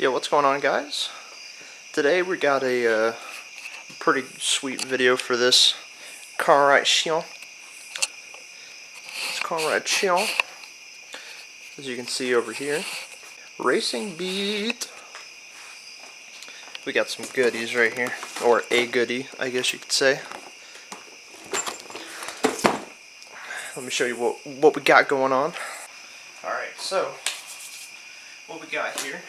Yo, what's going on, guys? Today we got a pretty sweet video for this car ride show. As you can see over here, Racing Beat. We got some goodies right here, or a goodie, I guess you could say. Let me show you what we got going on. Alright, so what we got here,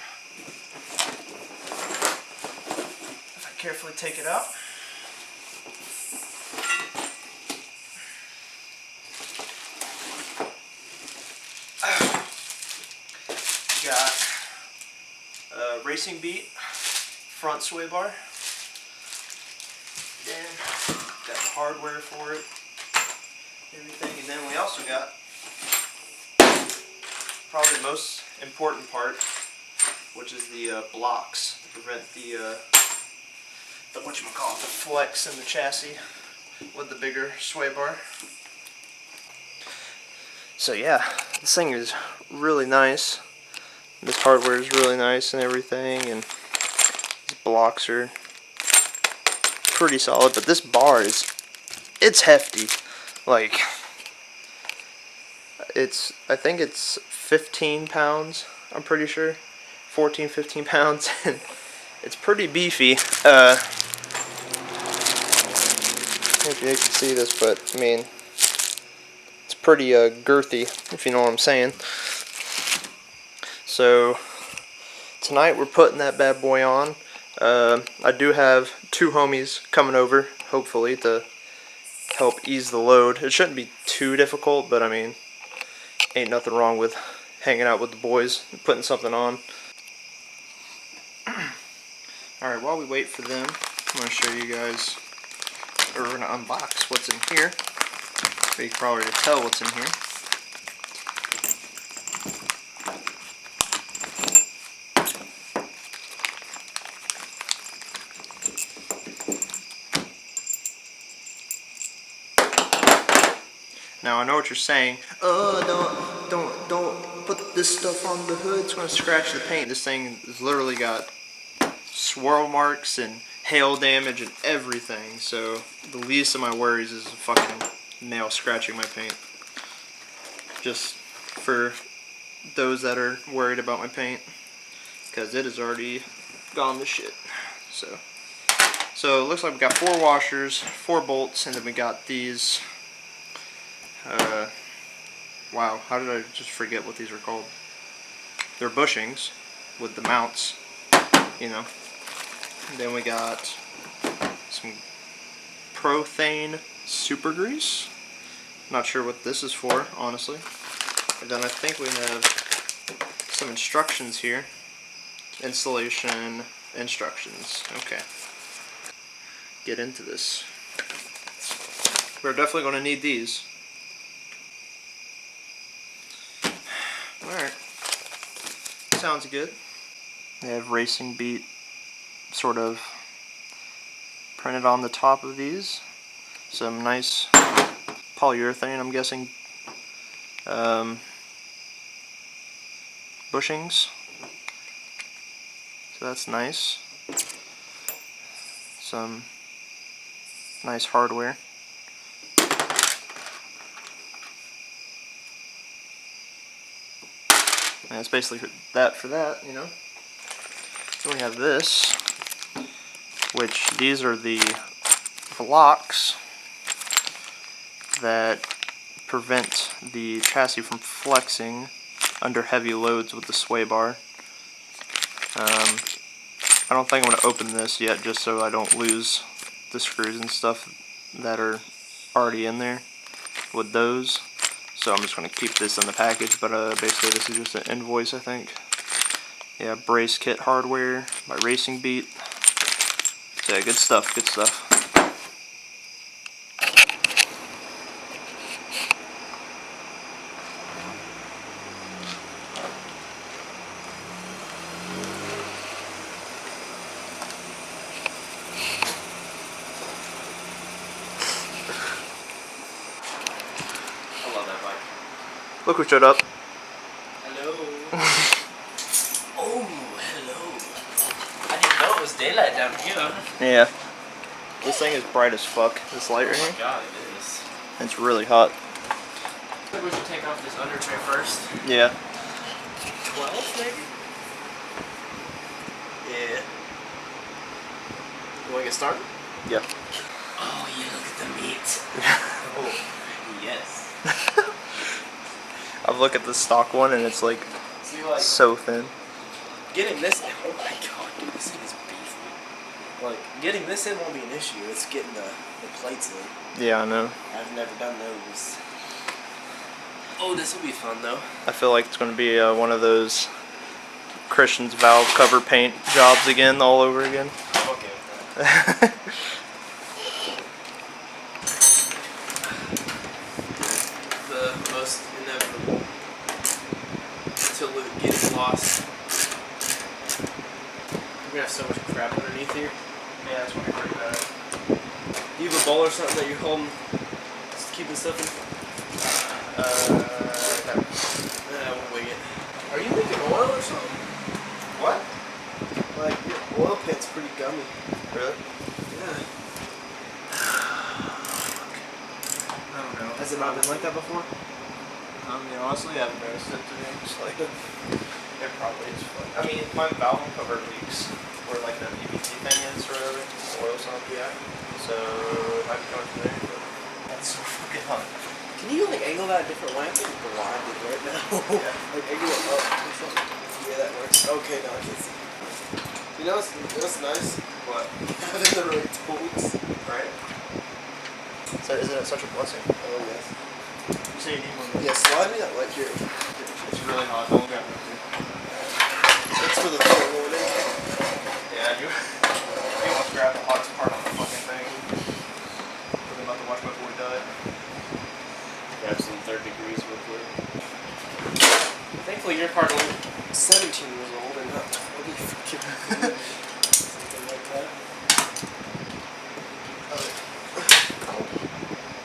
if I carefully take it out, we got a Racing Beat front sway bar. Then got the hardware for it, everything, and then we also got probably the most important part, which is the blocks to prevent the the flex in the chassis with the bigger sway bar. So yeah, this thing is really nice. This hardware is really nice and everything, and these blocks are pretty solid, but this bar it's hefty. Like, I think it's 15 pounds, I'm pretty sure. 14, 15 pounds, and it's pretty beefy. If you can see this, but I mean, it's pretty girthy, if you know what I'm saying. So tonight we're putting that bad boy on. I do have two homies coming over, hopefully, to help ease the load. It shouldn't be too difficult, but I mean, ain't nothing wrong with hanging out with the boys and putting something on. Alright, while we wait for them, I'm going to show you guys, or we're going to unbox what's in here. But you can probably tell what's in here. Now I know what you're saying. Oh, don't put this stuff on the hood. It's gonna scratch the paint. This thing has literally got swirl marks and hail damage and everything. So the least of my worries is a fucking nail scratching my paint. Just for those that are worried about my paint, because it has already gone to shit. So it looks like we got 4 washers, 4 bolts, and then we got these. Wow, how did I just forget what these were called? They're bushings with the mounts, you know. And then we got some Prothane super grease. Not sure what this is for, honestly. And then I think we have some instructions here. Installation instructions. Okay. Get into this. We're definitely going to need these. Alright, sounds good. They have Racing Beat sort of printed on the top of these. Some nice polyurethane, I'm guessing, bushings. So that's nice. Some nice hardware. And it's basically that for that, you know. Then we have this, which these are the blocks that prevent the chassis from flexing under heavy loads with the sway bar. I don't think I'm going to open this yet, just so I don't lose the screws and stuff that are already in there with those. So I'm just going to keep this in the package, but basically this is just an invoice, I think. Yeah, brace kit hardware by Racing Beat. So yeah, good stuff, good stuff. I love that bike. Look who showed up. Hello. Oh, hello. it's daylight down here. Yeah. This thing is bright as fuck. This light right Oh here. my god, it is. It's really hot. I think we should take off this under tray first. Yeah. 12 maybe? Yeah. You wanna get started? Yeah. Oh, yeah, look at the meat. Oh, yes. I've looked at the stock one and it's like, See, like, so thin. getting this in, oh my god, dude, this thing is beefy. Like, getting this in won't be an issue, it's getting the plates in. Yeah, I know. I've never done those. Oh, this will be fun though. I feel like it's going to be one of those Christian's valve cover paint jobs again, all over again. I'm okay with that. The most inevitable. Until it gets lost. We're gonna have so much crap underneath here. Yeah, that's what we're pretty bad at. Do you have a bowl or something that you're holding? Just keeping stuff in? No. We'll wing it. Are you making oil or something? What? Like, your oil pit's pretty gummy. Really? Yeah. I don't know. Has it not been like that before? Honestly, I haven't noticed it to be honest. Like, it probably is fun. I mean, my valve cover leaks where like the PVC thing is or whatever. The oil's on. Yeah. So it might be coming from there, but that's so fucking hot. Can you like angle that a different way? I think blind it right now. Yeah. Like angle it up or something. Yeah, that works. Okay, now I can see. You know what's nice? What? Having the right tools. Right? So isn't it such a blessing? Oh yes. You say you need one. Yeah, slide me that light here. It's really hot. Don't grab it. That's for the morning. Yeah, you want to grab the hottest part on the fucking thing. We're about to watch my boy die. Grab some 3rd degrees real quick. Thankfully, your part only 17 years old and not 20 freaking. Something like that.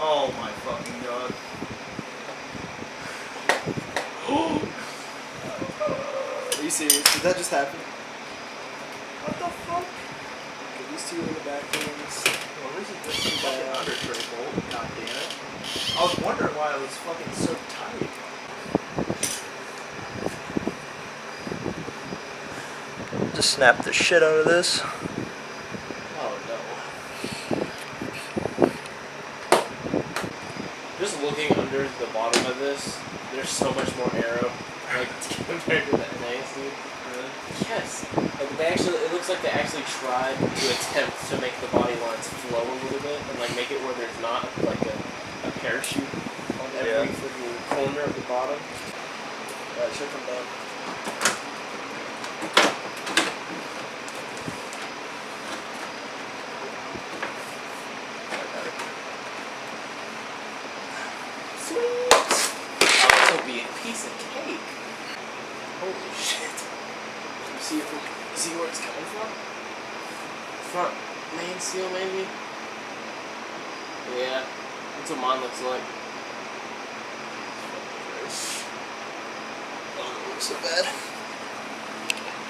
Oh my fucking god. Are you serious? Did that just happen? What the fuck? Okay, these two in the back ones. Well, this is just some fucking under tray bolt. God damn it. I was wondering why it was fucking so tight. Just snap the shit out of this. Oh no. Just looking under the bottom of this, there's so much more arrow. Like compared to that nice dude. Really? Yes. Like they actually, it looks like they actually tried to attempt to make the body lines flow a little bit and like make it where there's not like a parachute on every freaking corner of the bottom. Alright, should come down. Sweet! Oh, this will be a piece of cake. Holy shit. You see where it's coming from? Front main seal, maybe? Yeah. That's what mine looks like. Oh, it looks so bad.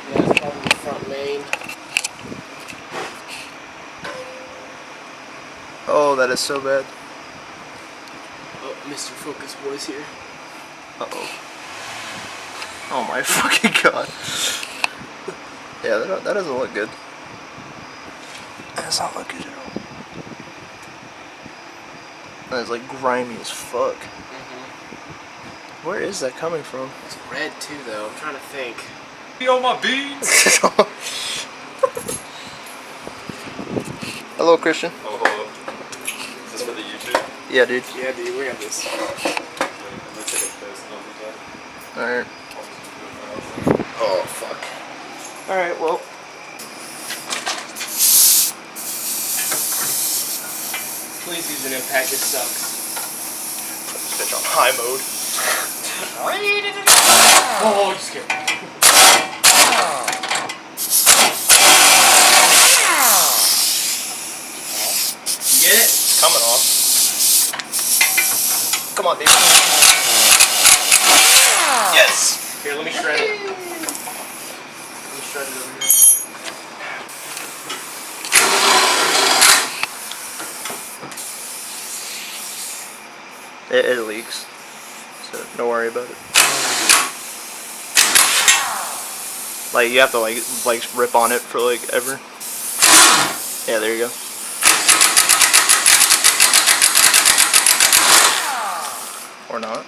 Yeah, it's probably the front main. Oh, that is so bad. Oh, Mr. Focus Boy's here. Uh-oh. Oh my fucking god. Yeah, that doesn't look good. That does not look good at all. That is like grimy as fuck. Where is that coming from? It's red too, though. I'm trying to think. Be on my beans! Hello, Christian. Oh, hello. Is this for the YouTube? Yeah, dude. Yeah, dude, we have this. I'm gonna take a post on the Alright. Oh, fuck. Alright, well. Please use an impact, this sucks. Put this bitch on high mode. Oh, you scared me. You get it? It's coming off. Come on, dude. Yes! Here, let me shred it. Let me shred it over here. It leaks, so don't worry about it. Like you have to like rip on it for like ever. Yeah, there you go. Or not.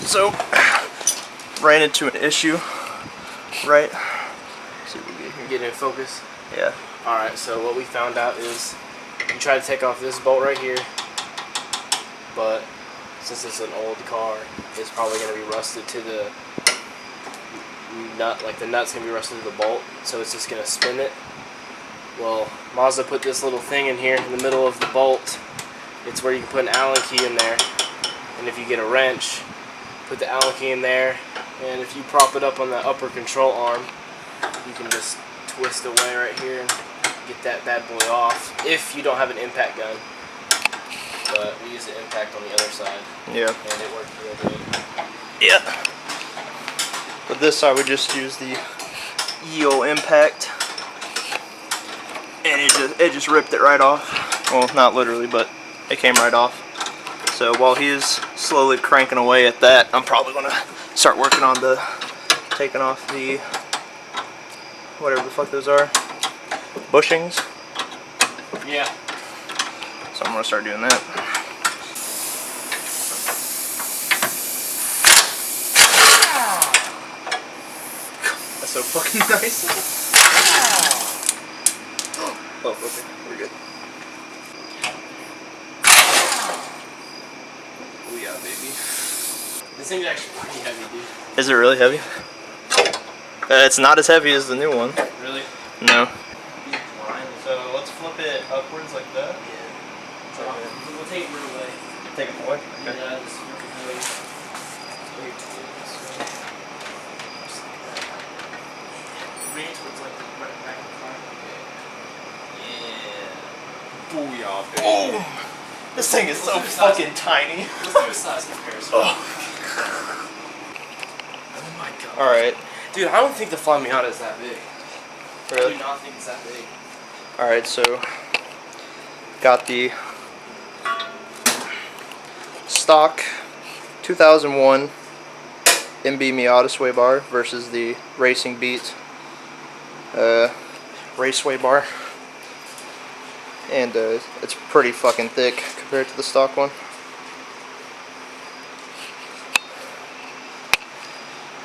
So, ran into an issue, right? Let's see what we get here. Get in focus. Yeah. Alright, so what we found out is you try to take off this bolt right here, but since it's an old car, it's probably going to be rusted to the nut, like the nut's going to be rusted to the bolt, so it's just going to spin it. Well, Mazda put this little thing in here in the middle of the bolt. It's where you can put an Allen key in there, and if you get a wrench, put the Allen key in there, and if you prop it up on the upper control arm, you can just twist away right here and get that bad boy off, if you don't have an impact gun. But we use the impact on the other side. Yeah. And it worked real good. Yeah. But this side we just use the EO impact, and it just ripped it right off. Well, not literally, but it came right off. So while he's slowly cranking away at that, I'm probably gonna start working on the taking off the whatever the fuck those are, bushings. Yeah. So I'm gonna start doing that. That's so fucking nice. Oh, okay, we're good. Oh yeah, baby. This thing's actually pretty heavy, dude. Is it really heavy? It's not as heavy as the new one. Really? No. So let's flip it upwards like that. Yeah. We'll take it away. Take it away. Okay. Yeah, just really bring it towards like right back in front. Booyah, baby. Oh, this thing is so fucking tiny. Let's do a size comparison. Oh my god. All right. Dude, I don't think the Fly Miata is that big. Really? I do not think it's that big. All right. So got the stock 2001 MB Miata sway bar versus the Racing Beat race sway bar, and it's pretty fucking thick compared to the stock one.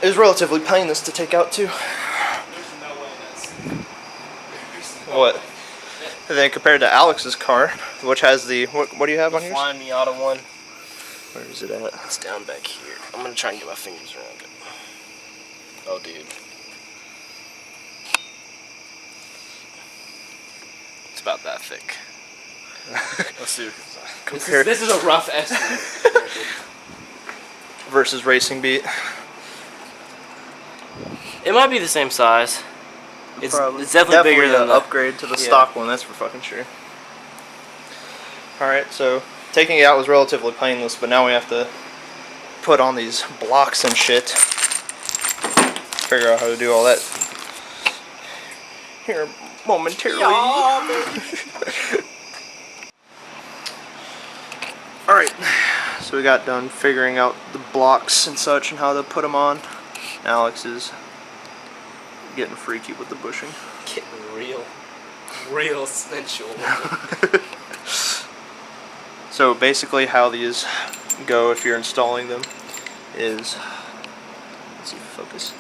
It was relatively painless to take out too. There's no way that's... What? And then compared to Alex's car, which has the what do you have on yours? Fly Miata one. Where is it at? It's down back here. I'm gonna try and get my fingers around it. Oh, dude. It's about that thick. Let's see. This is a rough estimate. Versus Racing Beat. It might be the same size. It's definitely bigger than an the upgrade to the stock one. That's for fucking sure. All right, so taking it out was relatively painless, but now we have to put on these blocks and shit. Figure out how to do all that here momentarily. All right, so we got done figuring out the blocks and such and how to put them on. Alex is getting freaky with the bushing. Getting real sensual. So basically how these go if you're installing them is, let's see if focus.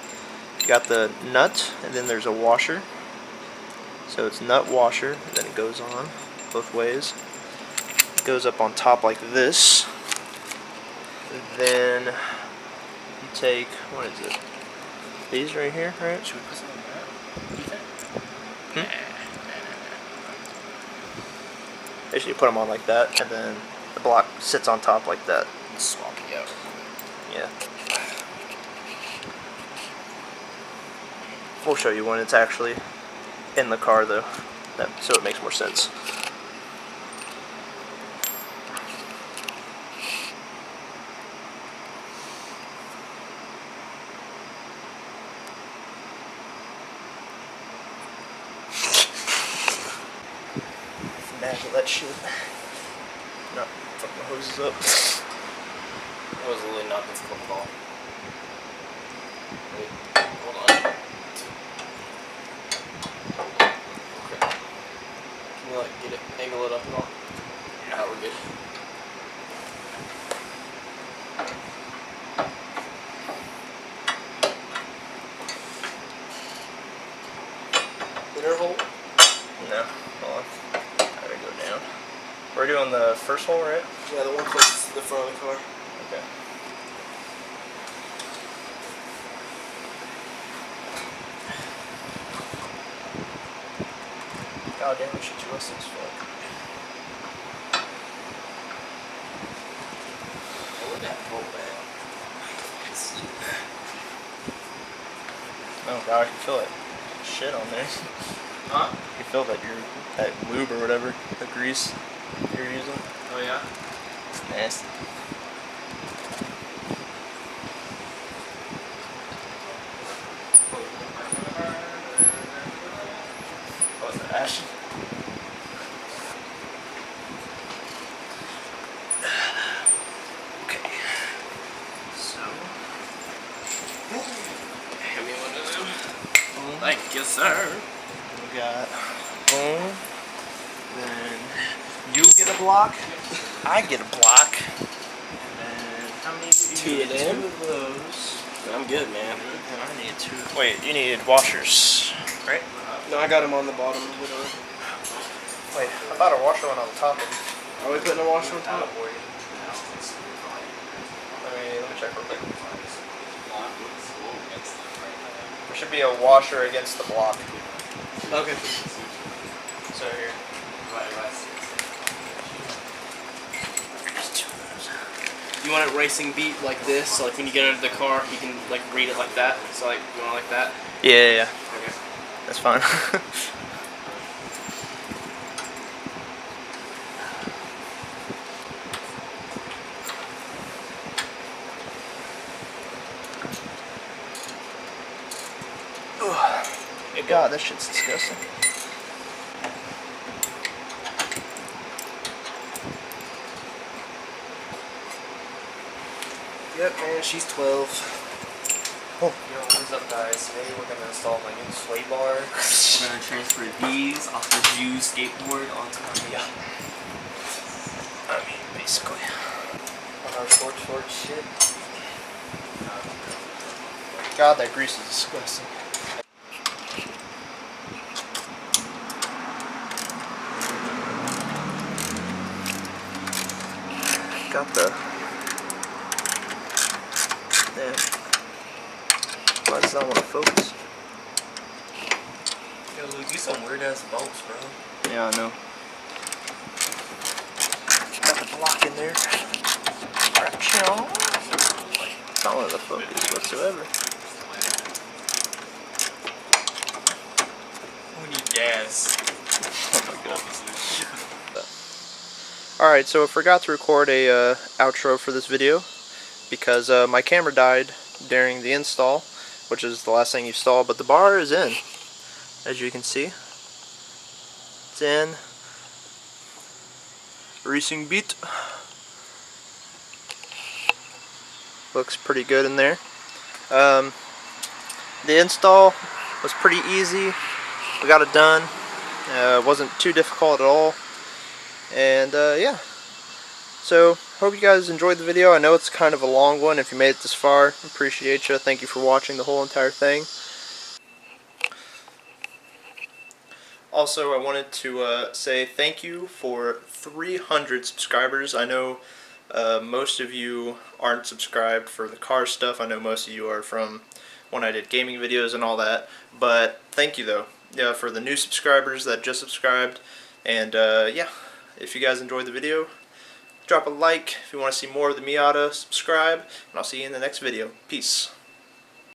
You got the nut and then there's a washer. So it's nut washer, and then it goes on both ways. It goes up on top like this. And then you take, what is it? These right here, right? Should we put some on that? Basically, you put them on like that, and then the block sits on top like that. Swampy out. Yeah. We'll show you when it's actually in the car, though, so it makes more sense. Imagine that shit. No, fuck my hoses up. That was really not difficult at all. Wait, hold on. Okay. Can you like get it, angle it up at all? Yeah, we're good. Inner hole? No, hold on. Gotta go down. We're doing the first hole, right? Yeah, the one closest to the front of the car. Okay. God damn, we should do us as fuck. Where'd that bolt at? Oh god, I can feel it. Shit on there. Huh? You feel that lube or whatever, the grease you're using. Oh yeah? It's nasty. What's that, Ash? Okay. So. Hand me one of them. Thank you, sir. We got boom. Then you get a block. I get a block. And then how many? Two of them? Two of those. I'm good, man. And I need two. Wait, you need washers, right? No, I got them on the bottom. Wait, I thought a washer went on the top of it. Are we putting a washer on top? Let me check real quick. There should be a washer against the block. Okay. So here. You want it racing beat like this, so like when you get out of the car, you can like read it like that. So like, you want it like that? Yeah. Okay. That's fine. Hey, God, that shit's disgusting. Yep, man, she's 12. Oh. Yo, what's up, guys? Today we're gonna install my new sway bar. We're gonna transfer these off the Jew skateboard onto my Miata. I mean, basically. On our short shit. God, that grease is disgusting. Got the... Damn. Why does that want to focus? Yo, Luke, these some weird ass bolts, bro. Yeah, I know. Got the block in there. Not one of the focus whatsoever. We need gas. Oh my god. Alright, so I forgot to record a outro for this video because my camera died during the install, which is the last thing you saw, but the bar is in, as you can see. It's in. Racing beat. Looks pretty good in there. The install was pretty easy. We got it done. It wasn't too difficult at all. And yeah, so hope you guys enjoyed the video. I know it's kind of a long one. If you made it this far, appreciate you. Thank you for watching the whole entire thing. Also, I wanted to say thank you for 300 subscribers. I know most of you aren't subscribed for the car stuff. I know most of you are from when I did gaming videos and all that. But thank you though, yeah, for the new subscribers that just subscribed. And yeah. If you guys enjoyed the video, drop a like. If you want to see more of the Miata, subscribe. And I'll see you in the next video. Peace.